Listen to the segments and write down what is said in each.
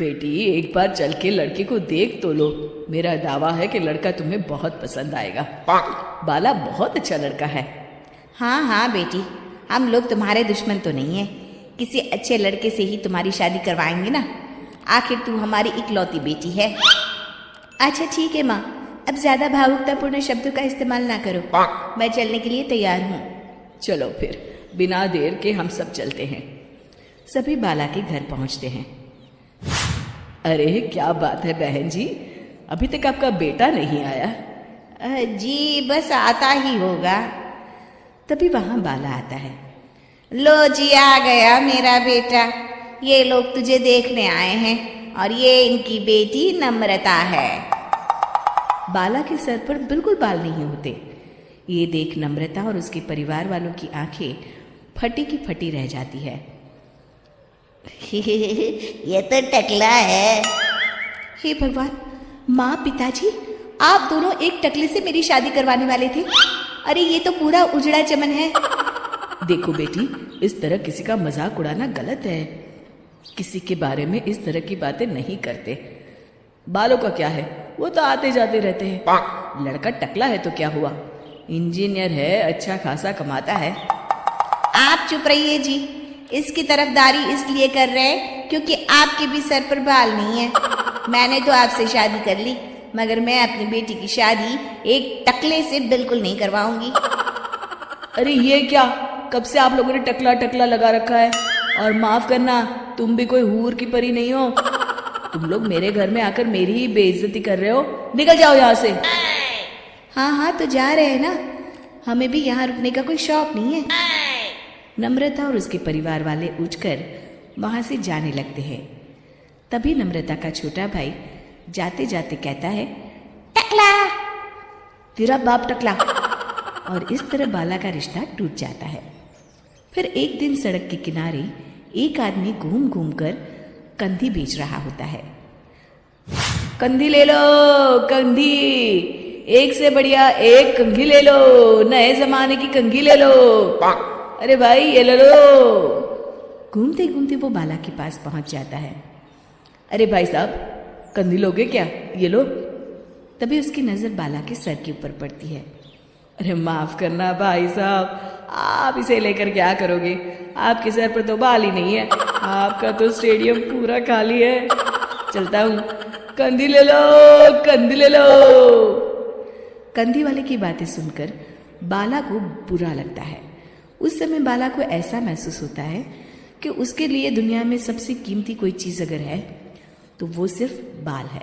बेटी एक बार चल के लड़के को देख तो लो। मेरा दावा है कि लड़का तुम्हें बहुत पसंद आएगा। बाला बहुत अच्छा लड़का है। हाँ हाँ बेटी, हम लोग तुम्हारे दुश्मन तो नहीं है। किसी अच्छे लड़के से ही तुम्हारी शादी करवाएंगे ना। आखिर तू हमारी इकलौती बेटी है। अच्छा ठीक है माँ, अब ज्यादा भावुकतापूर्ण शब्दों का इस्तेमाल ना करो। मैं चलने के लिए तैयार हूँ। चलो फिर बिना देर के हम सब चलते हैं। सभी बाला के घर पहुंचते हैं। अरे क्या बात है बहन जी, अभी तक आपका बेटा नहीं आया? जी बस आता ही होगा। तभी वहां बाला आता है। लो जी आ गया मेरा बेटा। ये लोग तुझे देखने आए हैं और ये इनकी बेटी नम्रता है। बाला के सर पर बिल्कुल बाल नहीं होते। ये देख नम्रता और उसके परिवार वालों की आंखें फटी की फटी रह जाती है। ये तो टकला है। हे भगवान, माँ पिताजी आप दोनों एक टकले से मेरी शादी करवाने वाले थे। अरे ये तो पूरा उजड़ा चमन है। देखो बेटी, इस तरह किसी का मजाक उड़ाना गलत है। किसी के बारे में इस तरह की बातें नहीं करते। बालों का क्या है, वो तो आते जाते रहते हैं। लड़का टकला है तो क्या हुआ, इंजीनियर है, अच्छा खासा कमाता है। आप चुप रहिए जी। इसकी तरफदारी इसलिए कर रहे हैं क्योंकि आपके भी सर पर बाल नहीं है। मैंने तो आपसे शादी कर ली, मगर मैं अपनी बेटी की शादी एक टकले से बिल्कुल नहीं करवाऊंगी। अरे ये क्या, कब से आप लोगों ने टकला टकला लगा रखा है? और माफ करना, तुम भी कोई हूर की परी नहीं हो। तुम लोग मेरे घर में आकर मेरी ही बेइज्जती कर रहे हो। निकल जाओ यहाँ से। हाँ हाँ तो जा रहे हैं ना, हमें भी यहाँ रुकने का कोई शौक नहीं है। नम्रता और उसके परिवार वाले उठकर वहां से जाने लगते हैं। तभी नम्रता का छोटा भाई जाते जाते कहता है, टकला, तेरा बाप टकला। और इस तरह बाला का रिश्ता टूट जाता है। फिर एक दिन सड़क के किनारे एक आदमी घूम घूम कर कंधी बेच रहा होता है। कंधी ले लो, कंधी, एक से बढ़िया एक कंघी ले लो, नए जमाने की कंघी ले लो। अरे भाई ये ले लो। घूमते घूमते वो बाला के पास पहुंच जाता है। अरे भाई साहब, कंधी लोगे क्या? ये लो। तभी उसकी नजर बाला के सर के ऊपर पड़ती है। अरे माफ करना भाई साहब, आप इसे लेकर क्या करोगे? आपके सर पर तो बाल ही नहीं है। आपका तो स्टेडियम पूरा खाली है। चलता हूँ, कंधी ले लो, कंधी ले लो। कंधी वाले की बातें सुनकर बाला को बुरा लगता है। उस समय बाला को ऐसा महसूस होता है कि उसके लिए दुनिया में सबसे कीमती कोई चीज अगर है तो वो सिर्फ बाल है।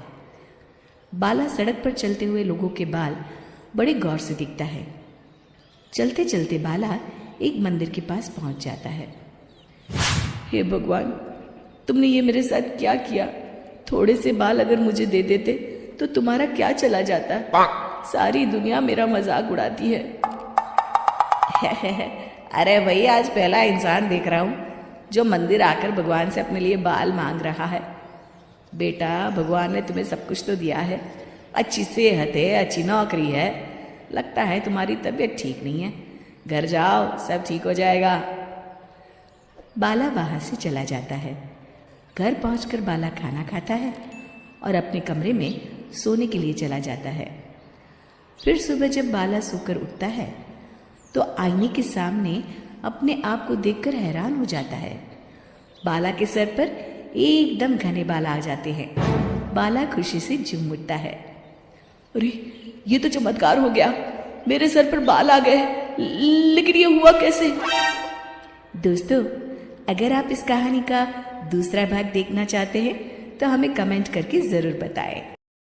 बाला सड़क पर चलते हुए लोगों के बाल बड़े गौर से दिखता है। चलते चलते बाला एक मंदिर के पास पहुंच जाता है। हे भगवान, तुमने ये मेरे साथ क्या किया? थोड़े से बाल अगर मुझे दे देते तो तुम्हारा क्या चला जाता? सारी दुनिया मेरा मजाक उड़ाती है। अरे भाई, आज पहला इंसान देख रहा हूँ जो मंदिर आकर भगवान से अपने लिए बाल मांग रहा है। बेटा, भगवान ने तुम्हें सब कुछ तो दिया है, अच्छी सेहत है, अच्छी नौकरी है। लगता है तुम्हारी तबीयत ठीक नहीं है। घर जाओ, सब ठीक हो जाएगा। बाला वहां से चला जाता है। घर पहुंचकर बाला खाना खाता है और अपने कमरे में सोने के लिए चला जाता है। फिर सुबह जब बाला सोकर उठता है तो आईने के सामने अपने आप को देखकर हैरान हो जाता है। बाला के सर पर एकदम घने बाल आ जाते हैं। बाला खुशी से झूम उठता है। अरे ये तो चमत्कार हो गया, मेरे सर पर बाल आ गए। लेकिन ये हुआ कैसे? दोस्तों, अगर आप इस कहानी का दूसरा भाग देखना चाहते हैं तो हमें कमेंट करके जरूर बताएं।